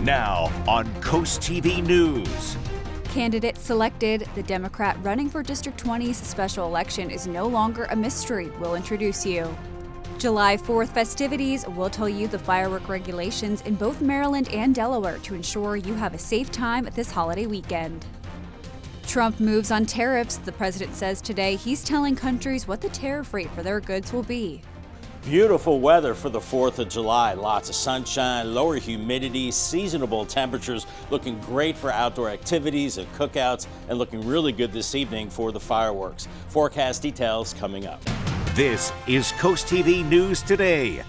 Now on Coast TV News. Candidates selected. The Democrat running for District 20's special election is no longer a mystery. We'll introduce you. July 4th festivities. We'll tell you the firework regulations in both Maryland and Delaware to ensure you have a safe time this holiday weekend. Trump moves on tariffs. The president says today he's telling countries what the tariff rate for their goods will be. Beautiful weather for the 4th of July. Lots of sunshine, lower humidity, seasonable temperatures, looking great for outdoor activities and cookouts, and looking really good this evening for the fireworks. Forecast details coming up. This is Coast TV News Today.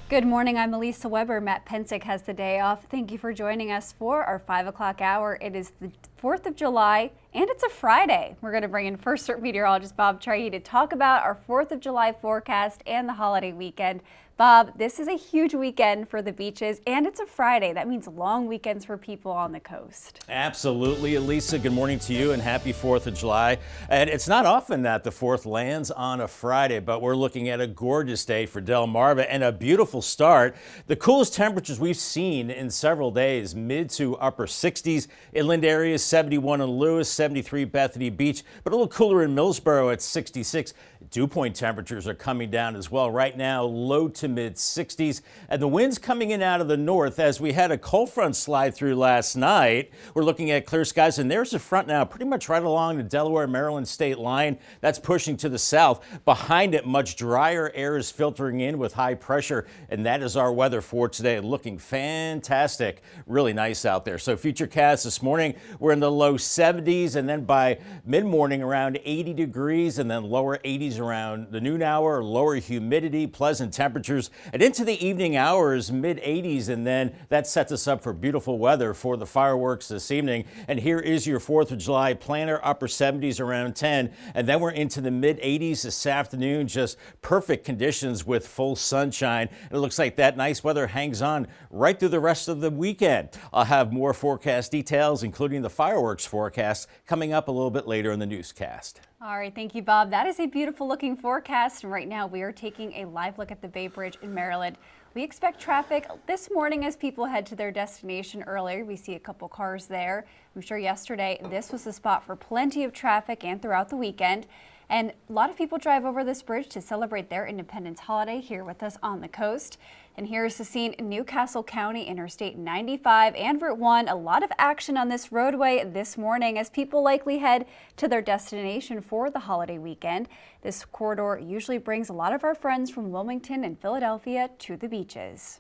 Good morning, I'm Elisa Weber. Matt Pensick has the day off. Thank you for joining us for our 5 o'clock hour. It is the 4th of July and it's a Friday. We're going to bring in First Alert meteorologist Bob Trahy to talk about our 4th of July forecast and the holiday weekend. Bob, this is a huge weekend for the beaches and it's a Friday. That means long weekends for people on the coast. Absolutely, Elisa. Good morning to you and happy 4th of July. And it's not often that the 4th lands on a Friday, but we're looking at a gorgeous day for Delmarva and a beautiful start. The coolest temperatures we've seen in several days, mid to upper 60s. Inland areas, 71 in Lewis, 73 Bethany Beach, but a little cooler in Millsboro at 66. Dew point temperatures are coming down as well. Right now, low to mid 60s, and the winds coming in out of the north as we had a cold front slide through last night. We're looking at clear skies, and there's a front now pretty much right along the Delaware and Maryland state line. That's pushing to the south. Behind it, much drier air is filtering in with high pressure, and that is our weather for today. Looking fantastic. Really nice out there. So futurecast this morning, we're in the low 70s, and then by mid-morning around 80 degrees, and then lower 80s around the noon hour, lower humidity, pleasant temperatures, and into the evening hours, mid 80s, and then that sets us up for beautiful weather for the fireworks this evening. And here is your 4th of July planner, upper 70s around 10, and then we're into the mid 80s this afternoon, just perfect conditions with full sunshine. It looks like that nice weather hangs on right through the rest of the weekend. I'll have more forecast details, including the fireworks forecast, coming up a little bit later in the newscast. All right, thank you, Bob. That is a beautiful looking forecast. And right now we are taking a live look at the Bay Bridge in Maryland. We expect traffic this morning as people head to their destination earlier. We see a couple cars there. I'm sure yesterday this was the spot for plenty of traffic and throughout the weekend. And a lot of people drive over this bridge to celebrate their Independence holiday here with us on the coast. And here's the scene in Newcastle County, Interstate 95 and Route 1. A lot of action on this roadway this morning as people likely head to their destination for the holiday weekend. This corridor usually brings a lot of our friends from Wilmington and Philadelphia to the beaches.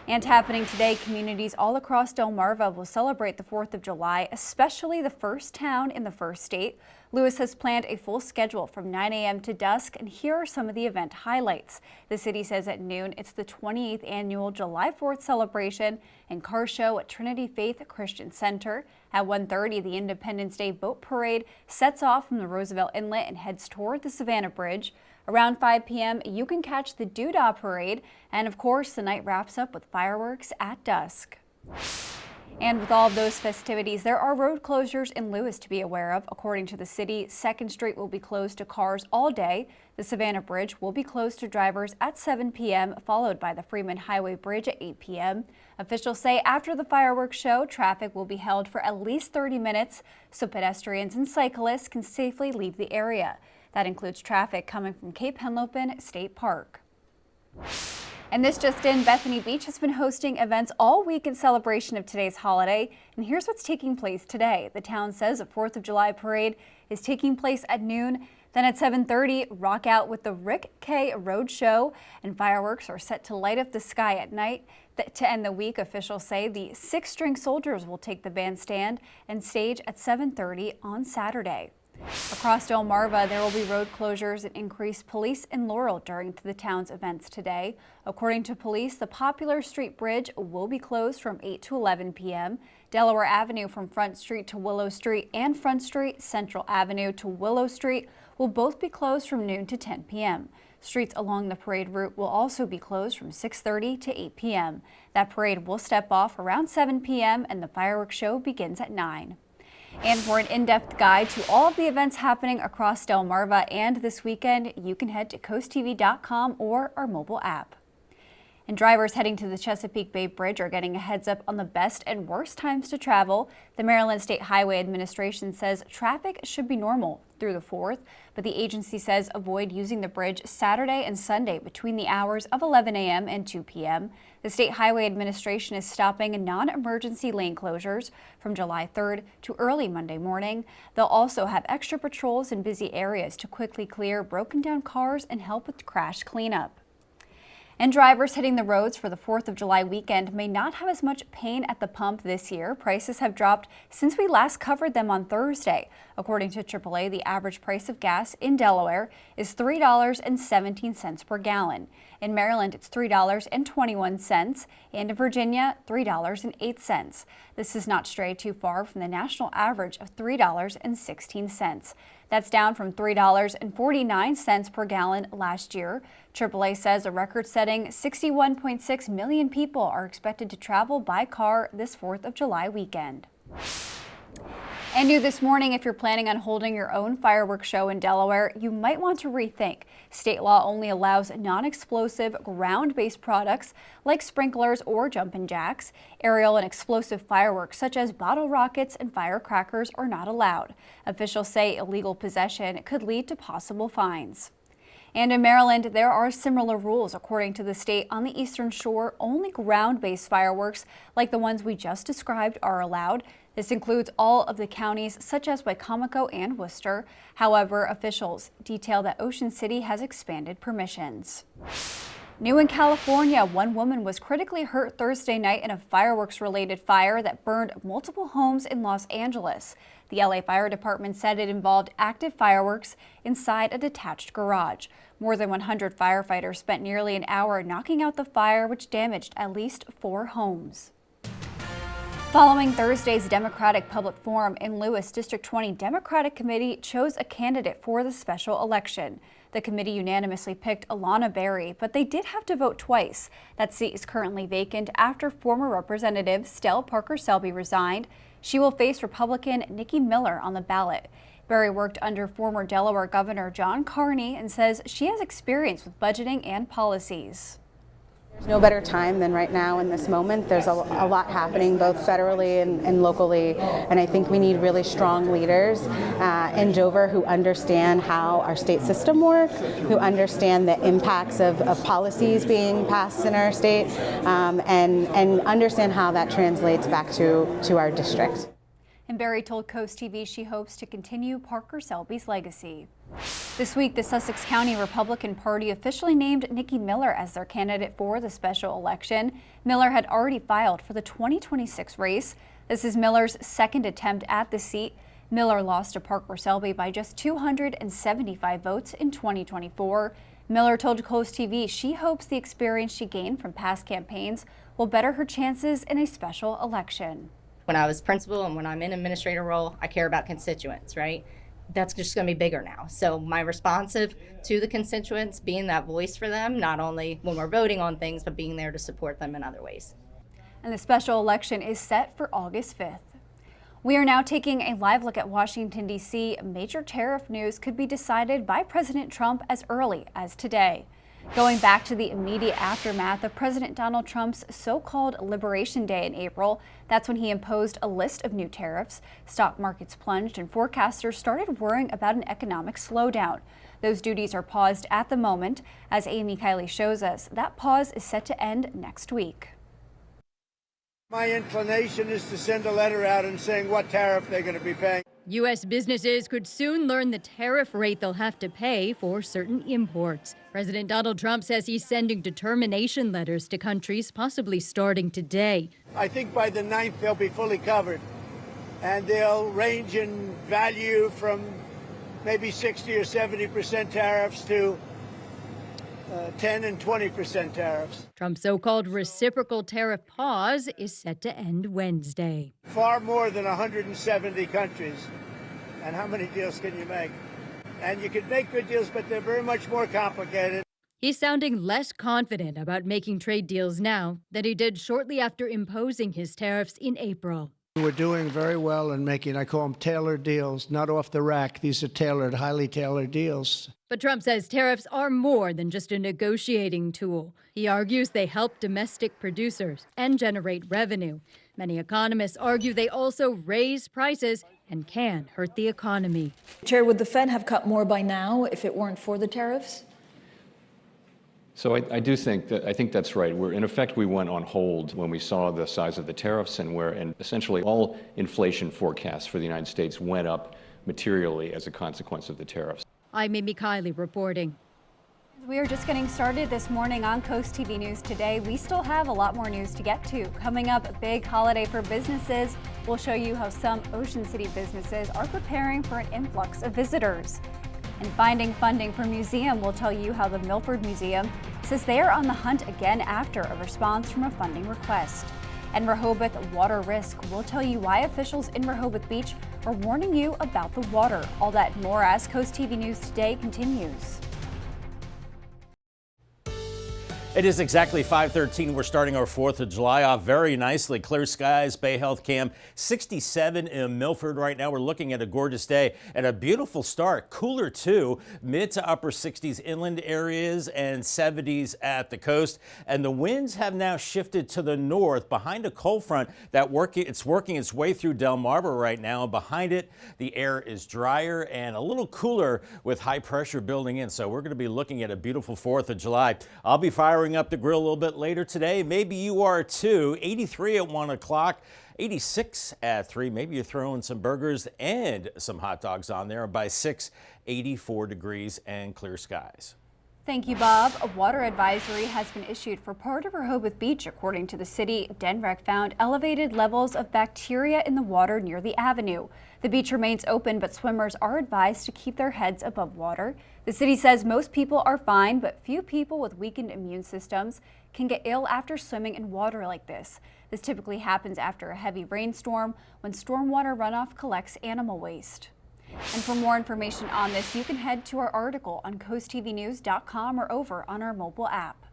And happening today, communities all across Delmarva will celebrate the 4th of July, especially the first town in the first state. Lewis has planned a full schedule from 9 a.m. to dusk, and here are some of the event highlights. The city says at noon it's the 28th annual July 4th celebration and car show at Trinity Faith Christian Center. At 1:30, the Independence Day Boat Parade sets off from the Roosevelt Inlet and heads toward the Savannah Bridge. Around 5 p.m., you can catch the Doodah Parade, and of course, the night wraps up with fireworks at dusk. And with all of those festivities, there are road closures in Lewis to be aware of. According to the city, 2nd Street will be closed to cars all day. The Savannah Bridge will be closed to drivers at 7 p.m., followed by the Freeman Highway Bridge at 8 p.m. Officials say after the fireworks show, traffic will be held for at least 30 minutes, so pedestrians and cyclists can safely leave the area. That includes traffic coming from Cape Henlopen State Park. And this just in, Bethany Beach has been hosting events all week in celebration of today's holiday. And here's what's taking place today. The town says a 4th of July parade is taking place at noon. Then at 7:30, rock out with the Rick K. Road Show, and fireworks are set to light up the sky at night. To end the week, officials say the 6-string soldiers will take the bandstand and stage at 7:30 on Saturday. Across Delmarva, there will be road closures and increased police in Laurel during the town's events today. According to police, the Popular Street Bridge will be closed from 8 to 11 p.m. Delaware Avenue from Front Street to Willow Street and Front Street, Central Avenue to Willow Street will both be closed from noon to 10 p.m. Streets along the parade route will also be closed from 6:30 to 8 p.m. That parade will step off around 7 p.m. and the fireworks show begins at 9. And for an in-depth guide to all of the events happening across Delmarva and this weekend, you can head to coasttv.com or our mobile app. And drivers heading to the Chesapeake Bay Bridge are getting a heads up on the best and worst times to travel. The Maryland State Highway Administration says traffic should be normal through the 4th, but the agency says avoid using the bridge Saturday and Sunday between the hours of 11 a.m. and 2 p.m. The State Highway Administration is stopping non-emergency lane closures from July 3rd to early Monday morning. They'll also have extra patrols in busy areas to quickly clear broken down cars and help with crash cleanup. And drivers hitting the roads for the 4th of July weekend may not have as much pain at the pump this year. Prices have dropped since we last covered them on Thursday. According to AAA, the average price of gas in Delaware is $3.17 per gallon. In Maryland, it's $3.21, and in Virginia, $3.08. This does not stray too far from the national average of $3.16. That's down from $3.49 per gallon last year. AAA says a record-setting 61.6 million people are expected to travel by car this 4th of July weekend. And new this morning, if you're planning on holding your own fireworks show in Delaware, you might want to rethink. State law only allows non-explosive ground-based products like sprinklers or jumping jacks. Aerial and explosive fireworks such as bottle rockets and firecrackers are not allowed. Officials say illegal possession could lead to possible fines. And in Maryland, there are similar rules. According to the state, on the Eastern Shore, only ground-based fireworks like the ones we just described are allowed. This includes all of the counties such as Wicomico and Worcester. However, officials detail that Ocean City has expanded permissions. New in California, one woman was critically hurt Thursday night in a fireworks-related fire that burned multiple homes in Los Angeles. The LA Fire Department said it involved active fireworks inside a detached garage. More than 100 firefighters spent nearly an hour knocking out the fire, which damaged at least 4 homes. Following Thursday's Democratic Public Forum in Lewis, District 20 Democratic Committee chose a candidate for the special election. The committee unanimously picked Alana Berry, but they did have to vote twice. That seat is currently vacant after former Representative Stell Parker-Selby resigned. She will face Republican Nikki Miller on the ballot. Berry worked under former Delaware Governor John Carney and says she has experience with budgeting and policies. There's no better time than right now in this moment. There's a lot happening both federally and locally, and I think we need really strong leaders in Dover who understand how our state system works, who understand the impacts of policies being passed in our state, and understand how that translates back to our district. And Berry told CoastTV she hopes to continue Parker-Selby's legacy. This week, the Sussex County Republican Party officially named Nikki Miller as their candidate for the special election. Miller had already filed for the 2026 race. This is Miller's second attempt at the seat. Miller lost to Parker-Selby by just 275 votes in 2024. Miller told CoastTV she hopes the experience she gained from past campaigns will better her chances in a special election. When I was principal and when I'm in administrator role, I care about constituents, right? That's just going to be bigger now. So my responsive to the constituents, being that voice for them, not only when we're voting on things, but being there to support them in other ways. And the special election is set for August 5th. We are now taking a live look at Washington, D.C. Major tariff news could be decided by President Trump as early as today. Going back to the immediate aftermath of President Donald Trump's so-called Liberation Day in April, that's when he imposed a list of new tariffs. Stock markets plunged and forecasters started worrying about an economic slowdown. Those duties are paused at the moment. As Amy Kiley shows us, that pause is set to end next week. My inclination is to send a letter out and saying what tariff they're going to be paying. U.S. businesses could soon learn the tariff rate they'll have to pay for certain imports. President Donald Trump says he's sending determination letters to countries, possibly starting today. I think by the 9th they'll be fully covered, and they'll range in value from maybe 60 or 70% tariffs to 10 and 20% tariffs. Trump's so-called reciprocal tariff pause is set to end Wednesday. Far more than 170 countries. And how many deals can you make? And you can make good deals, but they're very much more complicated. He's sounding less confident about making trade deals now than he did shortly after imposing his tariffs in April. We're doing very well in making, I call them tailored deals, not off the rack. These are tailored, highly tailored deals. But Trump says tariffs are more than just a negotiating tool. He argues they help domestic producers and generate revenue. Many economists argue they also raise prices and can hurt the economy. Chair, would the Fed have cut more by now if it weren't for the tariffs? So I think that's right. In effect, we went on hold when we saw the size of the tariffs and essentially all inflation forecasts for the United States went up materially as a consequence of the tariffs. I'm Amy Kiley reporting. We are just getting started this morning on Coast TV News Today. We still have a lot more news to get to. Coming up, a big holiday for businesses. We'll show you how some Ocean City businesses are preparing for an influx of visitors. And finding funding for museum, will tell you how the Milford Museum says they are on the hunt again after a response from a funding request. And Rehoboth water risk, will tell you why officials in Rehoboth Beach are warning you about the water. All that and more as Coast TV News Today continues. It is exactly 5:13. We're starting our 4th of July off very nicely. Clear skies, Bay Health Cam, 67 in Milford right now. We're looking at a gorgeous day and a beautiful start. Cooler too, mid to upper 60s inland areas and 70s at the coast. And the winds have now shifted to the north behind a cold front it's working its way through Delmarva right now. And behind it, the air is drier and a little cooler with high pressure building in. So we're going to be looking at a beautiful 4th of July. I'll be firing up the grill a little bit later today. Maybe you are too. 83 at 1 o'clock, 86 at 3. Maybe you're throwing some burgers and some hot dogs on there. By 6, 84 degrees and clear skies. Thank you, Bob. A water advisory has been issued for part of Rehoboth Beach. According to the city, DENREC found elevated levels of bacteria in the water near the avenue. The beach remains open, but swimmers are advised to keep their heads above water. The city says most people are fine, but few people with weakened immune systems can get ill after swimming in water like this. This typically happens after a heavy rainstorm when stormwater runoff collects animal waste. And for more information on this, you can head to our article on coasttvnews.com or over on our mobile app.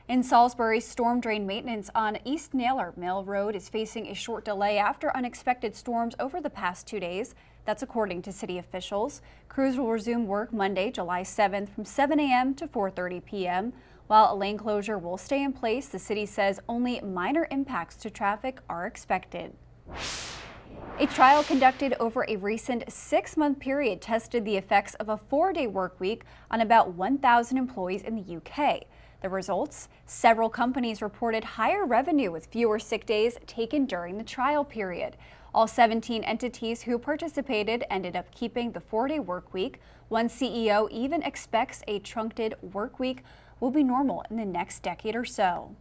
In Salisbury, storm drain maintenance on East Naylor Mill Road is facing a short delay after unexpected storms over the past 2 days. That's according to city officials. Crews will resume work Monday, July 7th from 7 a.m. to 4:30 p.m. While a lane closure will stay in place, the city says only minor impacts to traffic are expected. A trial conducted over a recent 6-month period tested the effects of a 4-day work week on about 1,000 employees in the UK. The results? Several companies reported higher revenue with fewer sick days taken during the trial period. All 17 entities who participated ended up keeping the 4-day work week. One CEO even expects a truncated work week will be normal in the next decade or so.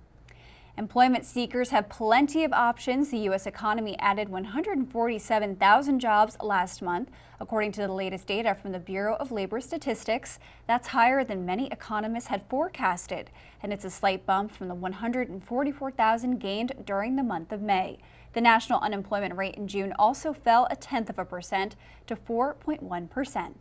Employment seekers have plenty of options. The U.S. economy added 147,000 jobs last month, according to the latest data from the Bureau of Labor Statistics. That's higher than many economists had forecasted, and it's a slight bump from the 144,000 gained during the month of May. The national unemployment rate in June also fell 0.1% to 4.1%.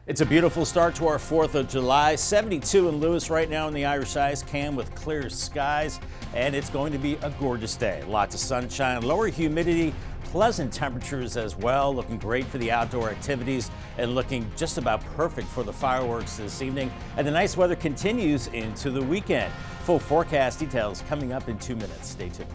It's a beautiful start to our 4th of July. 72 in Lewis right now in the Irish Ice Cam with clear skies, and it's going to be a gorgeous day. Lots of sunshine, lower humidity, pleasant temperatures as well. Looking great for the outdoor activities and looking just about perfect for the fireworks this evening. And the nice weather continues into the weekend. Full forecast details coming up in 2 minutes. Stay tuned.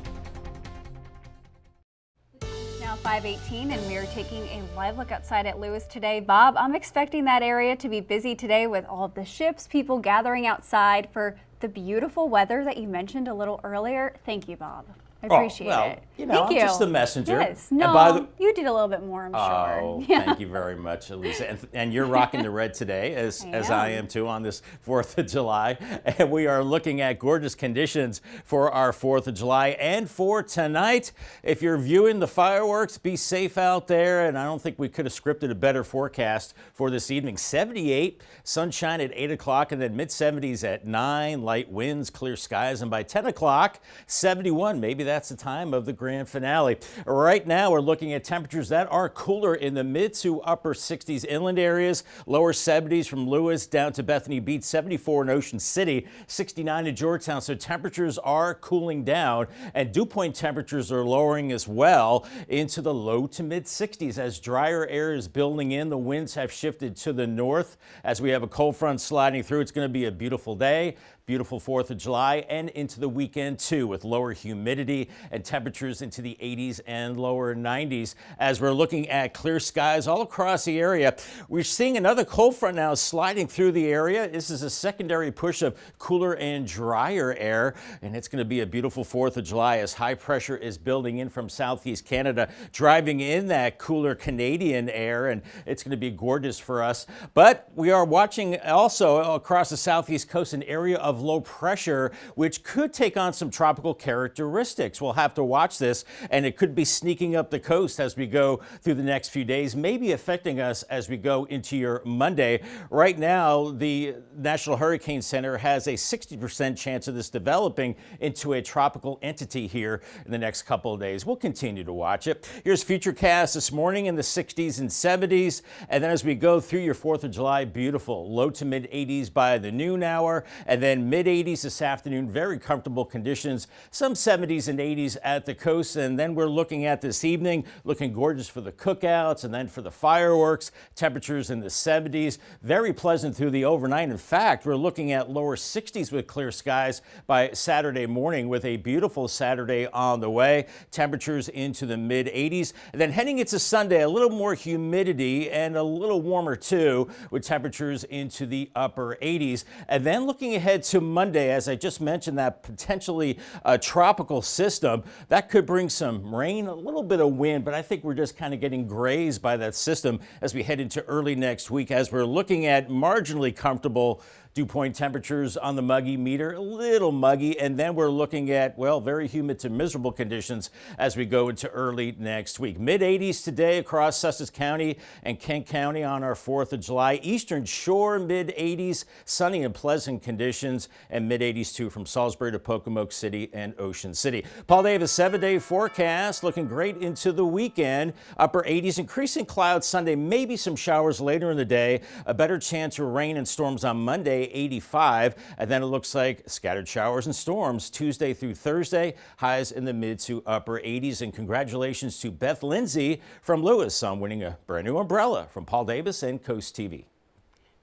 Now 5:18, and we are taking a live look outside at Lewis today. Bob, I'm expecting that area to be busy today with all of the ships, people gathering outside for the beautiful weather that you mentioned a little earlier. Thank you, Bob. I appreciate it. You know, Thank you. I'm just the messenger. Yes. No, you did a little bit more, I'm sure. Oh, Yeah. thank you very much, Elisa. And you're rocking the red today, as I am too, on this 4th of July. And we are looking at gorgeous conditions for our 4th of July and for tonight. If you're viewing the fireworks, be safe out there. And I don't think we could have scripted a better forecast for this evening. 78, sunshine at 8 o'clock, and then mid-70s at 9, light winds, clear skies. And by 10 o'clock, 71. Maybe that's that's the time of the grand finale. Right now, we're looking at temperatures that are cooler in the mid to upper 60s inland areas, lower 70s from Lewis down to Bethany Beach, 74 in Ocean City, 69 in Georgetown. So temperatures are cooling down, and dew point temperatures are lowering as well into the low to mid 60s as drier air is building in. The winds have shifted to the north as we have a cold front sliding through. It's going to be a beautiful day. Beautiful 4th of July and into the weekend too, with lower humidity and temperatures into the 80s and lower 90s. As we're looking at clear skies all across the area, we're seeing another cold front now sliding through the area. This is a secondary push of cooler and drier air, and it's going to be a beautiful 4th of July as high pressure is building in from southeast Canada, driving in that cooler Canadian air, and it's going to be gorgeous for us. But we are watching also across the southeast coast an area of low pressure, which could take on some tropical characteristics. We'll have to watch this, and it could be sneaking up the coast as we go through the next few days, maybe affecting us as we go into your Monday. Right now, the National Hurricane Center has a 60% chance of this developing into a tropical entity here in the next couple of days. We'll continue to watch it. Here's Futurecast this morning in the 60s and 70s, and then as we go through your 4th of July, beautiful low to mid 80s by the noon hour, and then mid 80s this afternoon, very comfortable conditions, some 70s and 80s at the coast. And then we're looking at this evening, looking gorgeous for the cookouts and then for the fireworks, temperatures in the 70s, very pleasant through the overnight. In fact, we're looking at lower 60s with clear skies by Saturday morning, with a beautiful Saturday on the way, temperatures into the mid 80s. And then heading into Sunday, a little more humidity and a little warmer too, with temperatures into the upper 80s. And then looking ahead to Monday, as I just mentioned, that potentially tropical system that could bring some rain, a little bit of wind, but I think we're just kind of getting grazed by that system as we head into early next week, as we're looking at marginally comfortable dew point temperatures on the muggy meter, a little muggy, and then we're looking at, well, very humid to miserable conditions as we go into early next week. Mid 80s today across Sussex County and Kent County on our 4th of July. Eastern Shore, mid 80s, sunny and pleasant conditions, and mid 80s too from Salisbury to Pocomoke City and Ocean City. Paul Davis 7-day forecast looking great into the weekend. Upper 80s, increasing clouds Sunday, maybe some showers later in the day, a better chance of rain and storms on Monday, 85, and then it looks like scattered showers and storms Tuesday through Thursday, highs in the mid to upper 80s. And congratulations to Beth Lindsay from Lewis on winning a brand new umbrella from Paul Davis and Coast TV.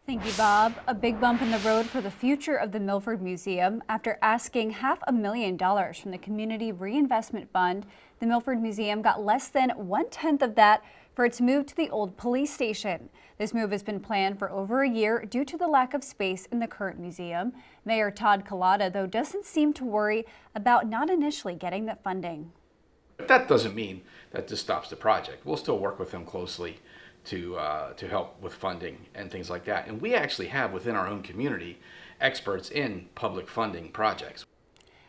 Thank you, Bob. A big bump in the road for the future of the Milford Museum. After asking $500,000 from the Community Reinvestment Fund, the Milford Museum got less than 1/10 of that for its move to the old police station. This move has been planned for over a year due to the lack of space in the current museum. Mayor Todd Collada, though, doesn't seem to worry about not initially getting that funding. But that doesn't mean that this stops the project. We'll still work with them closely to help with funding and things like that. And we actually have within our own community experts in public funding projects.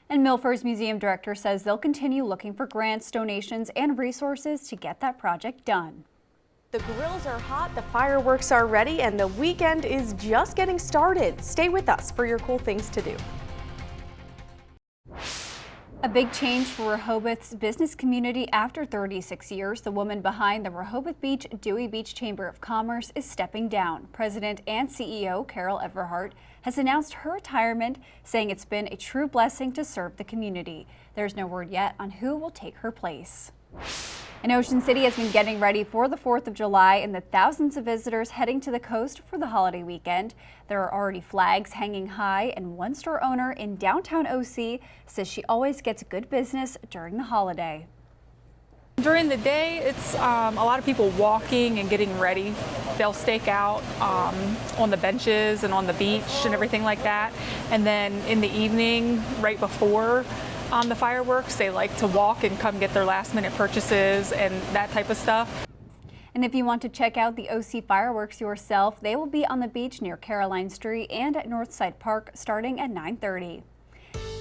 And Milford's museum director says they'll continue looking for grants, donations, and resources to get that project done. The grills are hot, the fireworks are ready, and the weekend is just getting started. Stay with us for your cool things to do. A big change for Rehoboth's business community after 36 years. The woman behind the Rehoboth Beach Dewey Beach Chamber of Commerce is stepping down. President and CEO Carol Everhart has announced her retirement, saying it's been a true blessing to serve the community. There's no word yet on who will take her place. And Ocean City has been getting ready for the 4th of July and the thousands of visitors heading to the coast for the holiday weekend. There are already flags hanging high, and one store owner in downtown OC says she always gets good business during the holiday. During the day, it's a lot of people walking and getting ready. They'll stake out on the benches and on the beach and everything like that. And then in the evening, right before the fireworks, they like to walk and come get their last minute purchases and that type of stuff. And if you want to check out the OC fireworks yourself, they will be on the beach near Caroline Street and at Northside Park starting at 9:30.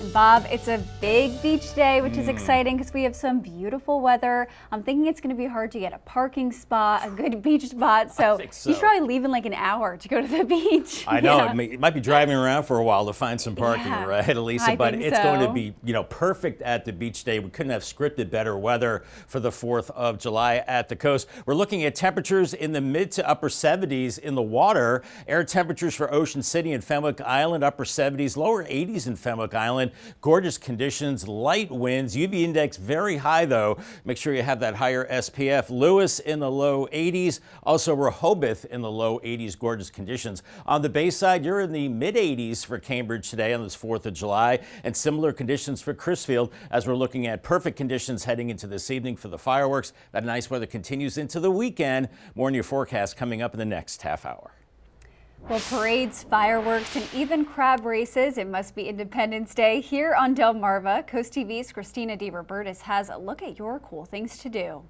And Bob, it's a big beach day, which is exciting because we have some beautiful weather. I'm thinking it's going to be hard to get a parking spot, a good beach spot. So, you should probably leave in like an hour to go to the beach. I know. It might be driving around for a while to find some parking, right, Elisa? But it's going to be, perfect at the beach day. We couldn't have scripted better weather for the 4th of July at the coast. We're looking at temperatures in the mid to upper 70s in the water. Air temperatures for Ocean City and Fenwick Island, upper 70s, lower 80s in Fenwick Island. Gorgeous conditions, light winds, UV index very high though. Make sure you have that higher SPF. Lewis in the low 80s, also Rehoboth in the low 80s, gorgeous conditions. On the Bayside, you're in the mid 80s for Cambridge today on this 4th of July, and similar conditions for Crisfield as we're looking at perfect conditions heading into this evening for the fireworks. That nice weather continues into the weekend. More in your forecast coming up in the next half hour. Well, parades, fireworks, and even crab races. It must be Independence Day here on Delmarva. Coast TV's Christina DeRobertis has a look at your cool things to do.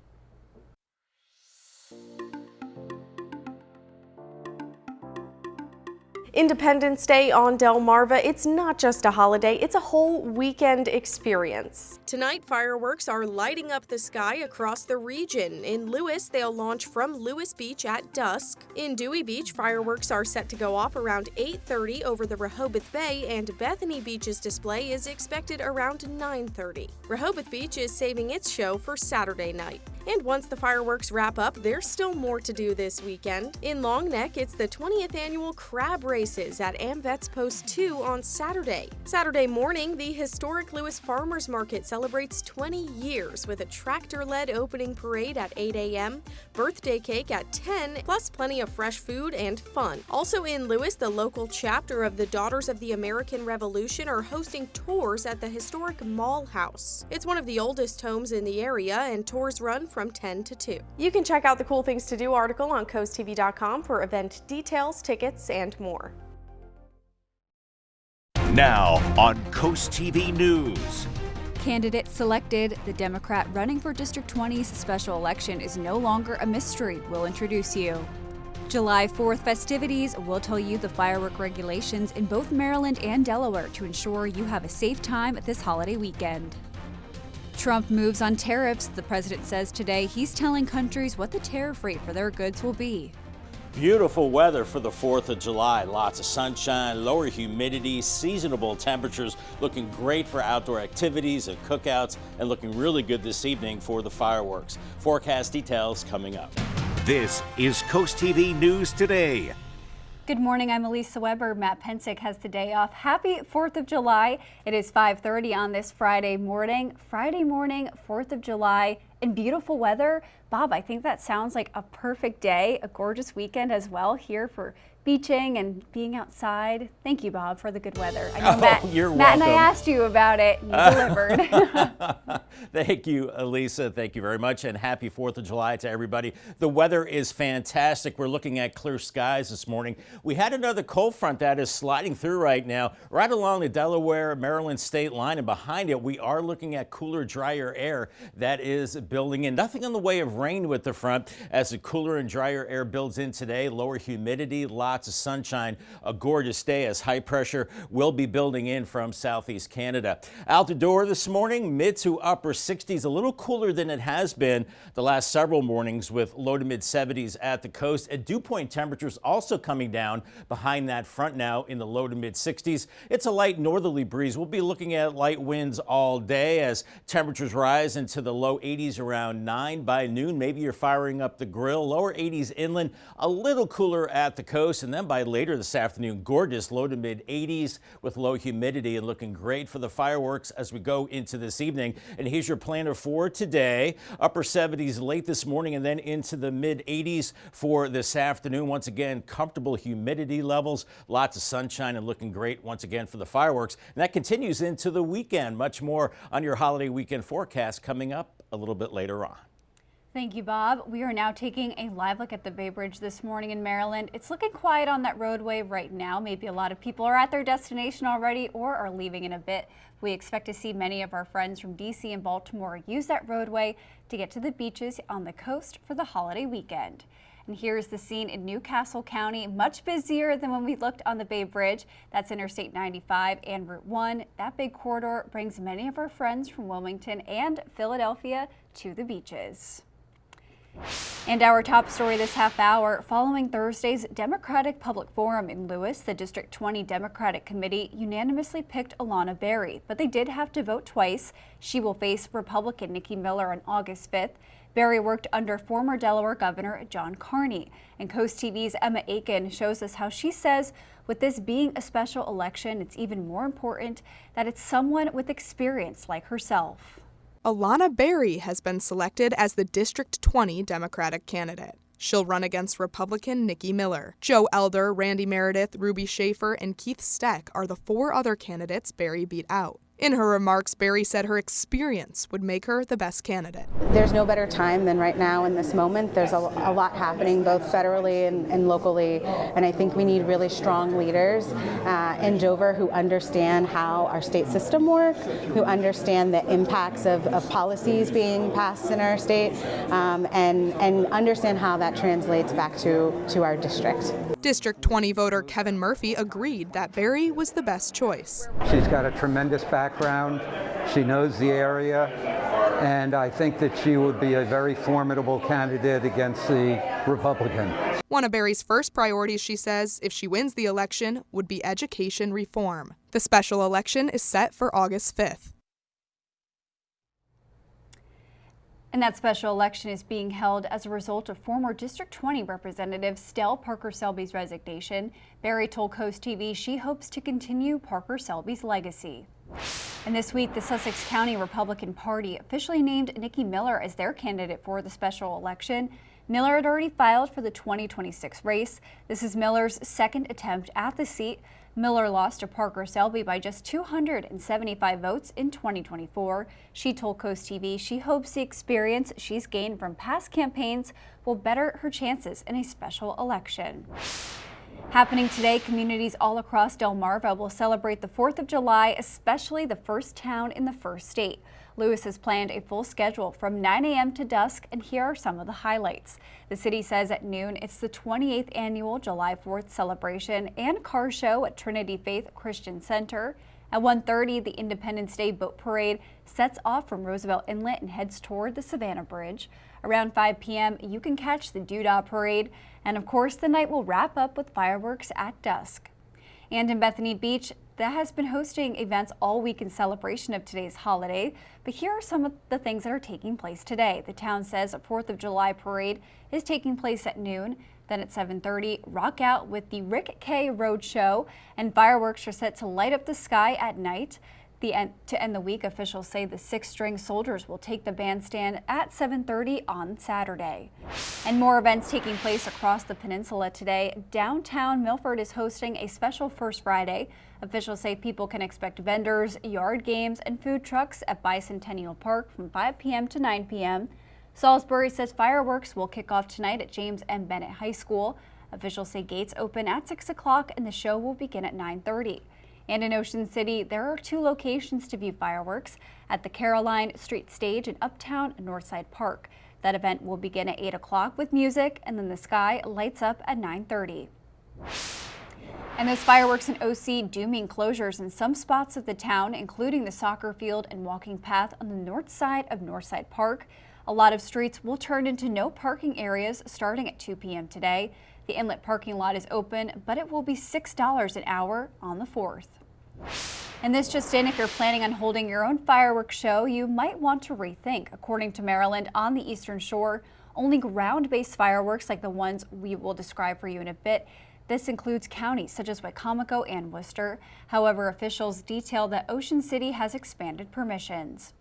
Independence Day on Delmarva, it's not just a holiday, it's a whole weekend experience. Tonight, fireworks are lighting up the sky across the region. In Lewis, they'll launch from Lewis Beach at dusk. In Dewey Beach, fireworks are set to go off around 8:30 over the Rehoboth Bay, and Bethany Beach's display is expected around 9:30. Rehoboth Beach is saving its show for Saturday night. And once the fireworks wrap up, there's still more to do this weekend. In Long Neck, it's the 20th annual crab races at AmVets Post 2 on Saturday. Saturday morning, the historic Lewis Farmers Market celebrates 20 years with a tractor-led opening parade at 8 a.m., birthday cake at 10, plus plenty of fresh food and fun. Also in Lewis, the local chapter of the Daughters of the American Revolution are hosting tours at the historic Mall House. It's one of the oldest homes in the area, and tours run from 10 to 2. You can check out the Cool Things to Do article on CoastTV.com for event details, tickets, and more. Now on Coast TV News. Candidate selected. The Democrat running for District 20's special election is no longer a mystery. We'll introduce you. July 4th festivities. We'll tell you the firework regulations in both Maryland and Delaware to ensure you have a safe time this holiday weekend. Trump moves on tariffs. The president says today he's telling countries what the tariff rate for their goods will be. Beautiful weather for the 4th of July. Lots of sunshine, lower humidity, seasonable temperatures, looking great for outdoor activities and cookouts, and looking really good this evening for the fireworks. Forecast details coming up. This is Coast TV News Today. Good morning, I'm Elisa Weber. Matt Pensick has the day off. Happy 4th of July. It is 5:30 on this Friday morning. Friday morning, 4th of July, and beautiful weather. Bob, I think that sounds like a perfect day, a gorgeous weekend as well here for beaching and being outside. Thank you, Bob, for the good weather. I know Matt and I asked you about it, and you delivered. Thank you, Elisa. Thank you very much, and happy 4th of July to everybody. The weather is fantastic. We're looking at clear skies this morning. We had another cold front that is sliding through right now, right along the Delaware and Maryland state line, and behind it, we are looking at cooler, drier air that is building in. Nothing in the way of rain with the front as the cooler and drier air builds in today. Lower humidity, lots of sunshine, a gorgeous day as high pressure will be building in from southeast Canada. Out the door this morning, mid to upper 60s, a little cooler than it has been the last several mornings with low to mid 70s at the coast. At dew point temperatures also coming down behind that front now in the low to mid 60s. It's a light northerly breeze. We'll be looking at light winds all day as temperatures rise into the low 80s around 9 by noon. Maybe you're firing up the grill. Lower 80s inland, a little cooler at the coast. And then by later this afternoon, gorgeous low to mid 80s with low humidity and looking great for the fireworks as we go into this evening. And here's your planner for today. Upper 70s late this morning and then into the mid 80s for this afternoon. Once again, comfortable humidity levels, lots of sunshine and looking great once again for the fireworks. And that continues into the weekend. Much more on your holiday weekend forecast coming up a little bit later on. Thank you, Bob. We are now taking a live look at the Bay Bridge this morning in Maryland. It's looking quiet on that roadway right now. Maybe a lot of people are at their destination already or are leaving in a bit. We expect to see many of our friends from DC and Baltimore use that roadway to get to the beaches on the coast for the holiday weekend. And here's the scene in Newcastle County, much busier than when we looked on the Bay Bridge. That's Interstate 95 and Route 1. That big corridor brings many of our friends from Wilmington and Philadelphia to the beaches. And our top story this half hour, following Thursday's Democratic Public Forum in Lewis, the District 20 Democratic Committee unanimously picked Alana Berry, but they did have to vote twice. She will face Republican Nikki Miller on August 5th. Berry worked under former Delaware Governor John Carney, and CoastTV's Emma Aiken shows us how she says with this being a special election, it's even more important that it's someone with experience like herself. Alana Berry has been selected as the District 20 Democratic candidate. She'll run against Republican Nikki Miller. Joe Elder, Randy Meredith, Ruby Schaefer, and Keith Steck are the 4 other candidates Berry beat out. In her remarks, Berry said her experience would make her the best candidate. There's no better time than right now in this moment. There's a lot happening both federally and locally, and I think we need really strong leaders in Dover who understand how our state system works, who understand the impacts of policies being passed in our state, and understand how that translates back to our district. District 20 voter Kevin Murphy agreed that Berry was the best choice. She's got a tremendous background. She knows the area, and I think that she would be a very formidable candidate against the Republican. One of Berry's first priorities, she says, if she wins the election, would be education reform. The special election is set for August 5th. And that special election is being held as a result of former District 20 Representative Stell Parker Selby's resignation. Berry told CoastTV she hopes to continue Parker Selby's legacy. And this week, the Sussex County Republican Party officially named Nikki Miller as their candidate for the special election. Miller had already filed for the 2026 race. This is Miller's second attempt at the seat. Miller lost to Parker Selby by just 275 votes in 2024. She told CoastTV she hopes the experience she's gained from past campaigns will better her chances in a special election. Happening today, communities all across Delmarva will celebrate the 4th of July, especially the first town in the first state. Lewis has planned a full schedule from 9 a.m. to dusk, and here are some of the highlights. The city says at noon it's the 28th annual July 4th celebration and car show at Trinity Faith Christian Center. At 1:30, the Independence Day Boat Parade sets off from Roosevelt Inlet and heads toward the Savannah Bridge. Around 5 p.m., you can catch the Doodah Parade, and of course the night will wrap up with fireworks at dusk. And in Bethany Beach, that has been hosting events all week in celebration of today's holiday. But here are some of the things that are taking place today. The town says a 4th of July parade is taking place at noon. Then at 7:30, rock out with the Rick K. Road Show, and fireworks are set to light up the sky at night. To end the week, officials say the 6-string soldiers will take the bandstand at 7:30 on Saturday. And more events taking place across the peninsula today. Downtown Milford is hosting a special First Friday. Officials say people can expect vendors, yard games, and food trucks at Bicentennial Park from 5 p.m. to 9 p.m. Salisbury says fireworks will kick off tonight at James M. Bennett High School. Officials say gates open at 6 o'clock and the show will begin at 9:30. And in Ocean City, there are 2 locations to view fireworks at the Caroline Street Stage in Uptown and Northside Park. That event will begin at 8 o'clock with music, and then the sky lights up at 9:30. And those fireworks in OC do mean closures in some spots of the town, including the soccer field and walking path on the north side of Northside Park. A lot of streets will turn into no parking areas starting at 2 p.m. today. The inlet parking lot is open, but it will be $6 an hour on the 4th. And this just in, if you're planning on holding your own fireworks show, you might want to rethink. According to Maryland, on the Eastern Shore, only ground-based fireworks like the ones we will describe for you in a bit. This includes counties such as Wicomico and Worcester. However, officials detail that Ocean City has expanded permissions.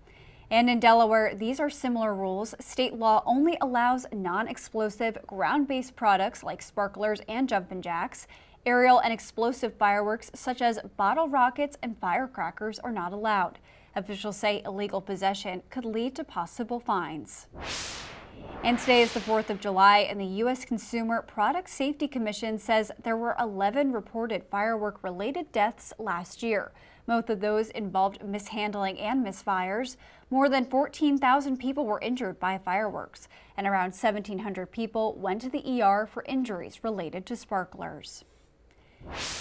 And in Delaware, these are similar rules. State law only allows non-explosive ground-based products like sparklers and jumping jacks. Aerial and explosive fireworks such as bottle rockets and firecrackers are not allowed. Officials say illegal possession could lead to possible fines. And today is the 4th of July, and the U.S. Consumer Product Safety Commission says there were 11 reported firework-related deaths last year. Most of those involved mishandling and misfires. More than 14,000 people were injured by fireworks, and around 1,700 people went to the ER for injuries related to sparklers.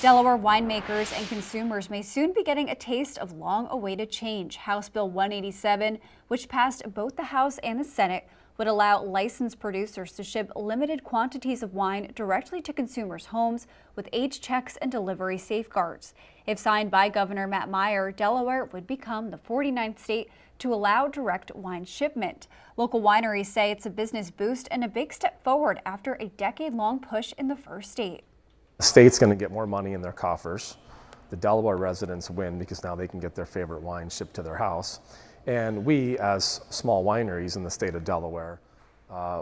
Delaware winemakers and consumers may soon be getting a taste of long-awaited change. House Bill 187, which passed both the House and the Senate, would allow licensed producers to ship limited quantities of wine directly to consumers' homes with age checks and delivery safeguards. If signed by Governor Matt Meyer, Delaware would become the 49th state to allow direct wine shipment. Local wineries say it's a business boost and a big step forward after a decade-long push in the first state. The state's going to get more money in their coffers. The Delaware residents win because now they can get their favorite wine shipped to their house. And we, as small wineries in the state of Delaware,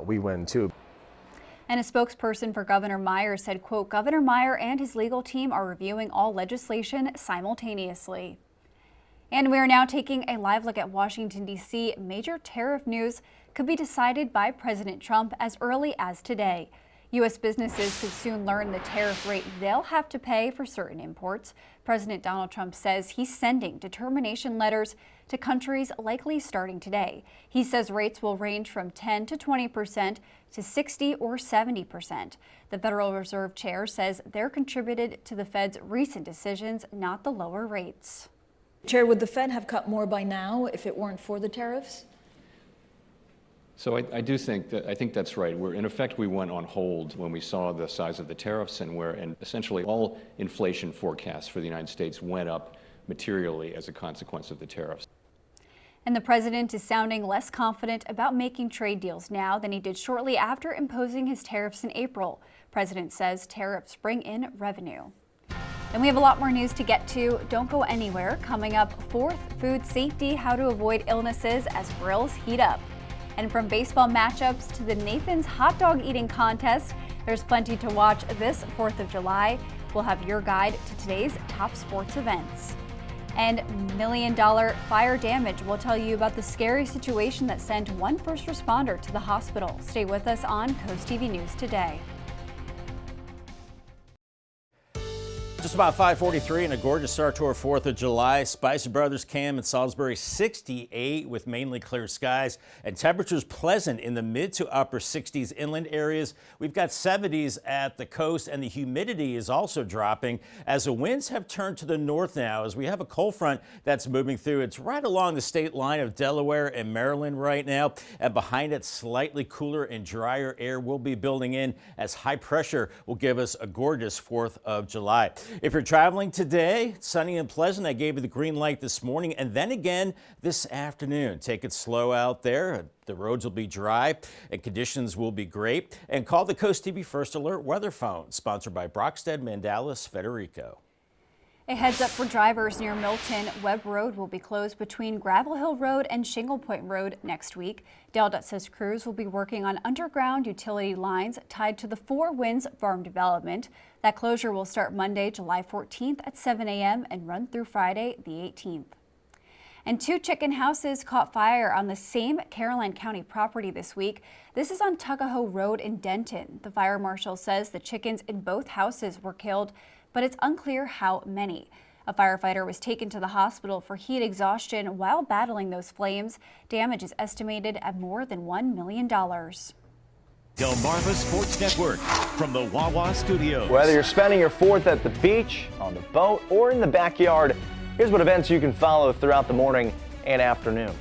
we win too. And a spokesperson for Governor Meyer said, quote, Governor Meyer and his legal team are reviewing all legislation simultaneously. And we are now taking a live look at Washington, D.C. Major tariff news could be decided by President Trump as early as today. U.S. businesses could soon learn the tariff rate they'll have to pay for certain imports. President Donald Trump says he's sending determination letters to countries likely starting today. He says rates will range from 10 to 20% to 60 or 70%. The Federal Reserve Chair says they're contributed to the Fed's recent decisions, not the lower rates. Chair, would the Fed have cut more by now if it weren't for the tariffs? So I think that's right. In effect, we went on hold when we saw the size of the tariffs and essentially all inflation forecasts for the United States went up materially as a consequence of the tariffs. And the president is sounding less confident about making trade deals now than he did shortly after imposing his tariffs in April. President says tariffs bring in revenue. And we have a lot more news to get to. Don't go anywhere. Coming up, fourth, food safety, how to avoid illnesses as grills heat up. And from baseball matchups to the Nathan's hot dog eating contest, there's plenty to watch this 4th of July. We'll have your guide to today's top sports events. And $1 million fire damage. We'll tell you about the scary situation that sent one first responder to the hospital. Stay with us on CoastTV News Today. Just about 5:43 and a gorgeous start to our 4th of July. Spicer Brothers Camp in Salisbury 68 with mainly clear skies and temperatures pleasant in the mid to upper 60s inland areas. We've got 70s at the coast and the humidity is also dropping as the winds have turned to the north now as we have a cold front that's moving through. It's right along the state line of Delaware and Maryland right now, and behind it slightly cooler and drier air will be building in as high pressure will give us a gorgeous 4th of July. If you're traveling today, sunny and pleasant. I gave you the green light this morning and then again this afternoon. Take it slow out there. The roads will be dry and conditions will be great. And call the CoastTV First Alert weather phone, sponsored by Brockstead Mandalis Federico. A heads up for drivers near Milton. Webb Road will be closed between Gravel Hill Road and Shingle Point Road next week. DelDOT says crews will be working on underground utility lines tied to the Four Winds farm development. That closure will start Monday, July 14th at 7 a.m. and run through Friday, the 18th. And 2 chicken houses caught fire on the same Caroline County property this week. This is on Tuckahoe Road in Denton. The fire marshal says the chickens in both houses were killed, but it's unclear how many. A firefighter was taken to the hospital for heat exhaustion while battling those flames. Damage is estimated at more than $1 million. Delmarva Sports Network from the Wawa Studios. Whether you're spending your 4th at the beach, on the boat, or in the backyard, here's what events you can follow throughout the morning and afternoon.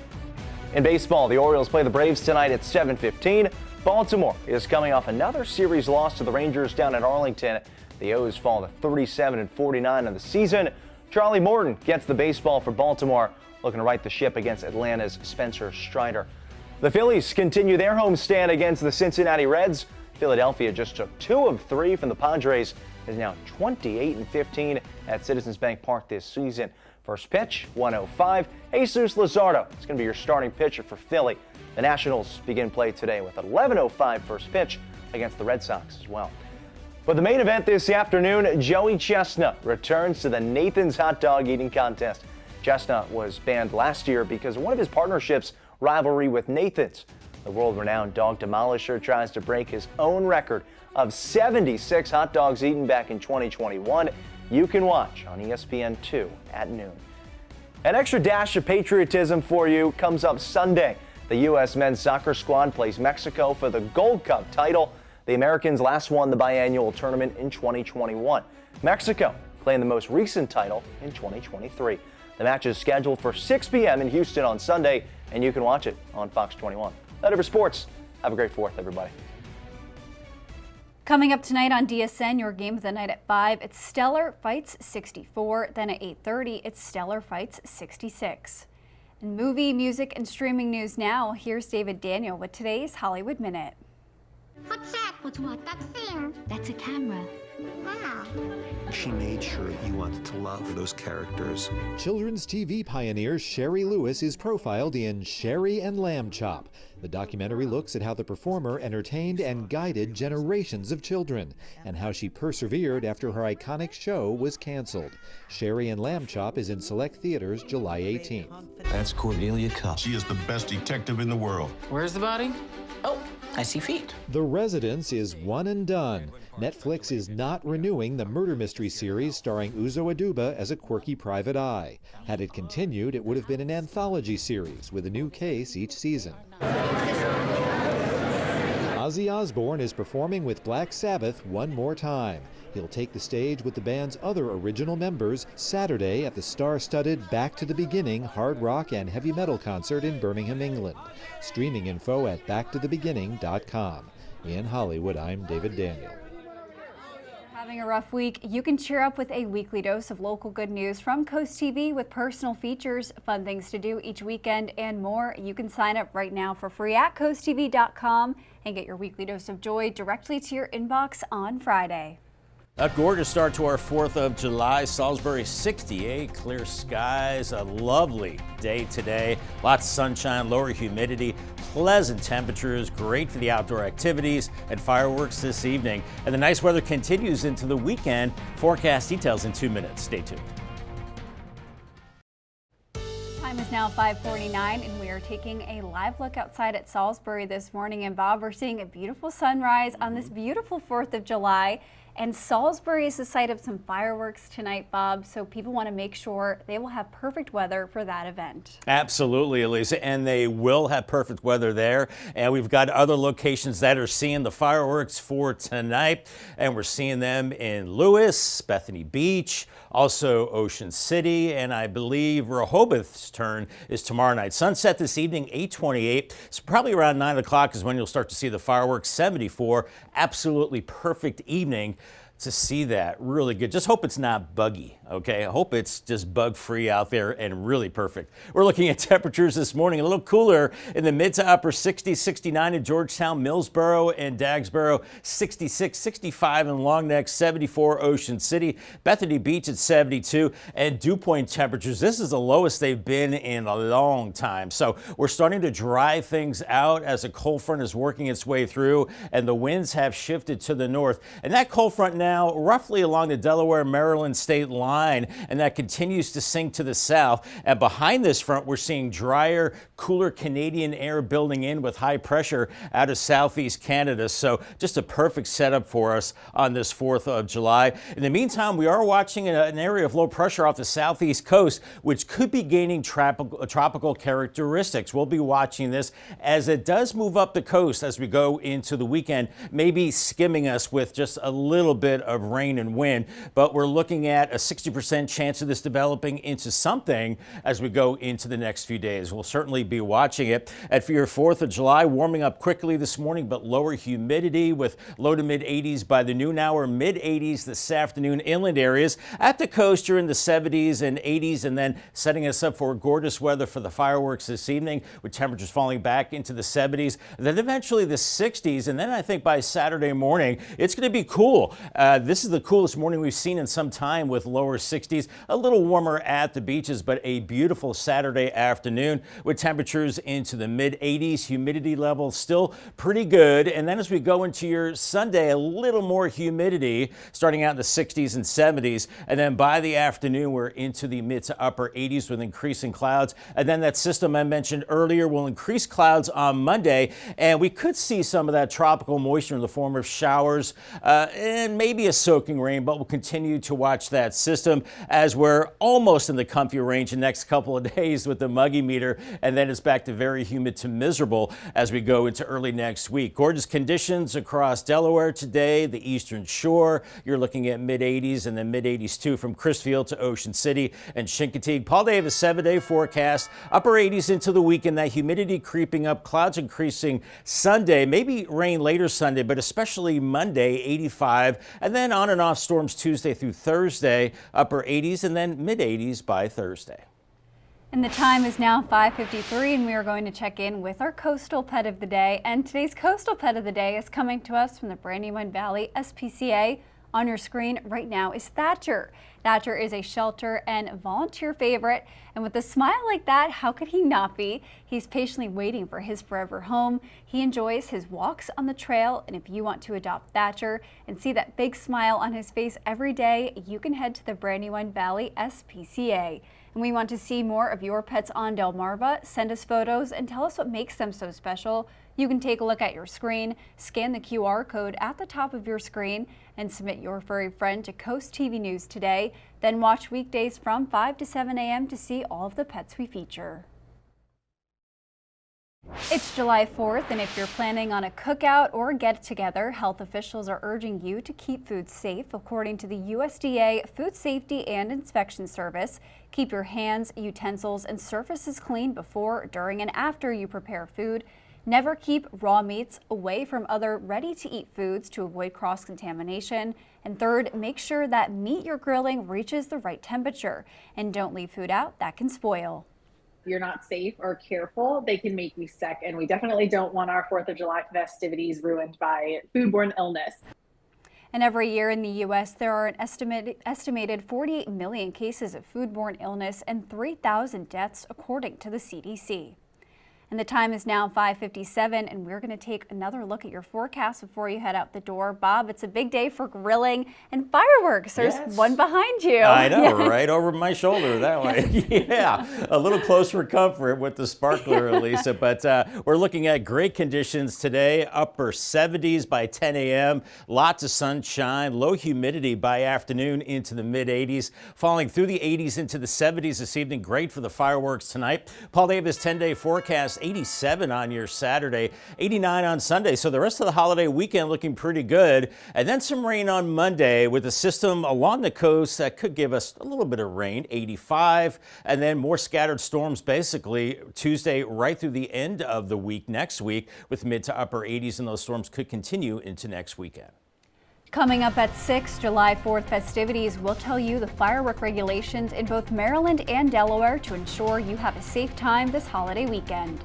In baseball, the Orioles play the Braves tonight at 7:15. Baltimore is coming off another series loss to the Rangers down at Arlington. The O's fall to 37-49 on the season. Charlie Morton gets the baseball for Baltimore, looking to right the ship against Atlanta's Spencer Strider. The Phillies continue their homestand against the Cincinnati Reds. Philadelphia just took 2 of 3 from the Padres, is now 28-15 at Citizens Bank Park this season. First pitch, 1:05. Jesus Luzardo is going to be your starting pitcher for Philly. The Nationals begin play today with 11:05 first pitch against the Red Sox as well. But the main event this afternoon, Joey Chestnut returns to the Nathan's Hot Dog Eating Contest. Chestnut was banned last year because of one of his partnership's rivalry with Nathan's. The world-renowned dog demolisher tries to break his own record of 76 hot dogs eaten back in 2021. You can watch on ESPN2 at noon. An extra dash of patriotism for you comes up Sunday. The U.S. men's soccer squad plays Mexico for the Gold Cup title. The Americans last won the biannual tournament in 2021. Mexico claimed the most recent title in 2023. The match is scheduled for 6 p.m. in Houston on Sunday, and you can watch it on Fox 21. That over sports. Have a great 4th, everybody. Coming up tonight on DSN, your game of the night at 5, it's Stellar Fights 64. Then at 8:30, it's Stellar Fights 66. In movie, music, and streaming news now, here's David Daniel with today's Hollywood Minute. What's that? What's what? That's there. That's a camera. Wow. She made sure you wanted to love those characters. Children's TV pioneer Sherry Lewis is profiled in Sherry and Lamb Chop. The documentary looks at how the performer entertained and guided generations of children, and how she persevered after her iconic show was canceled. Sherry and Lamb Chop is in select theaters July 18th. That's Cordelia Cup. She is the best detective in the world. Where's the body? Oh, I see feet. The Residence is one and done. Netflix is not renewing the murder mystery series starring Uzo Aduba as a quirky private eye. Had it continued, it would have been an anthology series with a new case each season. Ozzy Osbourne is performing with Black Sabbath one more time. He'll take the stage with the band's other original members Saturday at the star-studded Back to the Beginning hard rock and heavy metal concert in Birmingham, England. Streaming info at backtothebeginning.com. In Hollywood, I'm David Daniel. Having a rough week? You can cheer up with a weekly dose of local good news from Coast TV with personal features, fun things to do each weekend, and more. You can sign up right now for free at coasttv.com and get your weekly dose of joy directly to your inbox on Friday. A gorgeous start to our 4th of July. Salisbury 68, clear skies, a lovely day today. Lots of sunshine, lower humidity, pleasant temperatures, great for the outdoor activities and fireworks this evening. And the nice weather continues into the weekend. Forecast details in 2 minutes. Stay tuned. Time is now 5:49 and we are taking a live look outside at Salisbury this morning. And Bob, we're seeing a beautiful sunrise on this beautiful 4th of July. And Salisbury is the site of some fireworks tonight, Bob, so people want to make sure they will have perfect weather for that event. Absolutely, Elisa, and they will have perfect weather there. And we've got other locations that are seeing the fireworks for tonight, and we're seeing them in Lewis, Bethany Beach, also Ocean City, and I believe Rehoboth's turn is tomorrow night. Sunset this evening, 8:28. So probably around 9 o'clock is when you'll start to see the fireworks, 74. Absolutely perfect evening to see that. Really good. Just hope it's not buggy, okay? I hope it's just bug-free out there and really perfect. We're looking at temperatures this morning, a little cooler in the mid to upper 60s, 69 in Georgetown, Millsboro, and Dagsboro, 66, 65 in Long Neck, 74 Ocean City, Bethany Beach at 72, and dew point temperatures. This is the lowest they've been in a long time. So we're starting to dry things out as a cold front is working its way through, and the winds have shifted to the north. And that cold front now roughly along the Delaware and Maryland state line, and that continues to sink to the south. And behind this front, we're seeing drier, cooler Canadian air building in with high pressure out of southeast Canada. So just a perfect setup for us on this 4th of July. In the meantime, we are watching an area of low pressure off the southeast coast, which could be gaining tropical characteristics. We'll be watching this as it does move up the coast as we go into the weekend, maybe skimming us with just a little bit of rain and wind, but we're looking at a 60% chance of this developing into something as we go into the next few days. We'll certainly be watching it. And for your 4th of July, warming up quickly this morning, but lower humidity with low to mid 80s by the noon hour, mid 80s this afternoon. Inland areas at the coast, you're in the 70s and 80s, and then setting us up for gorgeous weather for the fireworks this evening with temperatures falling back into the 70s, then eventually the 60s, and then I think by Saturday morning, it's going to be cool. This is the coolest morning we've seen in some time with lower 60s, a little warmer at the beaches, but a beautiful Saturday afternoon with temperatures into the mid 80s, humidity level still pretty good. And then as we go into your Sunday, a little more humidity starting out in the 60s and 70s. And then by the afternoon, we're into the mid to upper 80s with increasing clouds. And then that system I mentioned earlier will increase clouds on Monday. And we could see some of that tropical moisture in the form of showers and maybe maybe a soaking rain, but we'll continue to watch that system as we're almost in the comfy range the next couple of days with the muggy meter, and then it's back to very humid to miserable as we go into early next week. Gorgeous conditions across Delaware today, the eastern shore. You're looking at mid-80s and then mid-80s too from Crisfield to Ocean City and Chincoteague. Paul Davis 7-day forecast, upper 80s into the weekend, that humidity creeping up, clouds increasing Sunday, maybe rain later Sunday, but especially Monday, 85, and then on and off storms Tuesday through Thursday, upper 80s and then mid-80s by Thursday. And the time is now 5:53, and we are going to check in with our coastal pet of the day. And today's coastal pet of the day is coming to us from the Brandywine Valley SPCA. On your screen right now is Thatcher. Thatcher is a shelter and volunteer favorite, and with a smile like that, how could he not be? He's patiently waiting for his forever home. He enjoys his walks on the trail, and if you want to adopt Thatcher and see that big smile on his face every day, you can head to the Brandywine Valley SPCA. And we want to see more of your pets on Delmarva. Send us photos and tell us what makes them so special. You can take a look at your screen, scan the QR code at the top of your screen, and submit your furry friend to Coast TV News today. Then watch weekdays from 5 to 7 a.m. to see all of the pets we feature. It's July 4th, and if you're planning on a cookout or get-together, health officials are urging you to keep food safe. According to the USDA Food Safety and Inspection Service, keep your hands, utensils, and surfaces clean before, during, and after you prepare food. Never keep raw meats away from other ready-to-eat foods to avoid cross-contamination. And third, make sure that meat you're grilling reaches the right temperature. And don't leave food out that can spoil. If you're not safe or careful, they can make you sick. And we definitely don't want our 4th of July festivities ruined by foodborne illness. And every year in the U.S., there are an estimated 48 million cases of foodborne illness and 3,000 deaths, according to the CDC. And the time is now 5:57, and we're going to take another look at your forecast before you head out the door. Bob, it's a big day for grilling and fireworks. There's one behind you. I know, right over my shoulder that way. Yeah, a little close for comfort with the sparkler, Elisa. But we're looking at great conditions today, upper 70s by 10 a.m., lots of sunshine, low humidity by afternoon into the mid-80s, falling through the 80s into the 70s this evening. Great for the fireworks tonight. Paul Davis 10-day forecast. 87 on your Saturday, 89 on Sunday. So the rest of the holiday weekend looking pretty good. And then some rain on Monday with a system along the coast that could give us a little bit of rain, 85. And then more scattered storms basically Tuesday right through the end of the week next week with mid to upper 80s. And those storms could continue into next weekend. Coming up at 6, July 4th festivities, we'll tell you the firework regulations in both Maryland and Delaware to ensure you have a safe time this holiday weekend.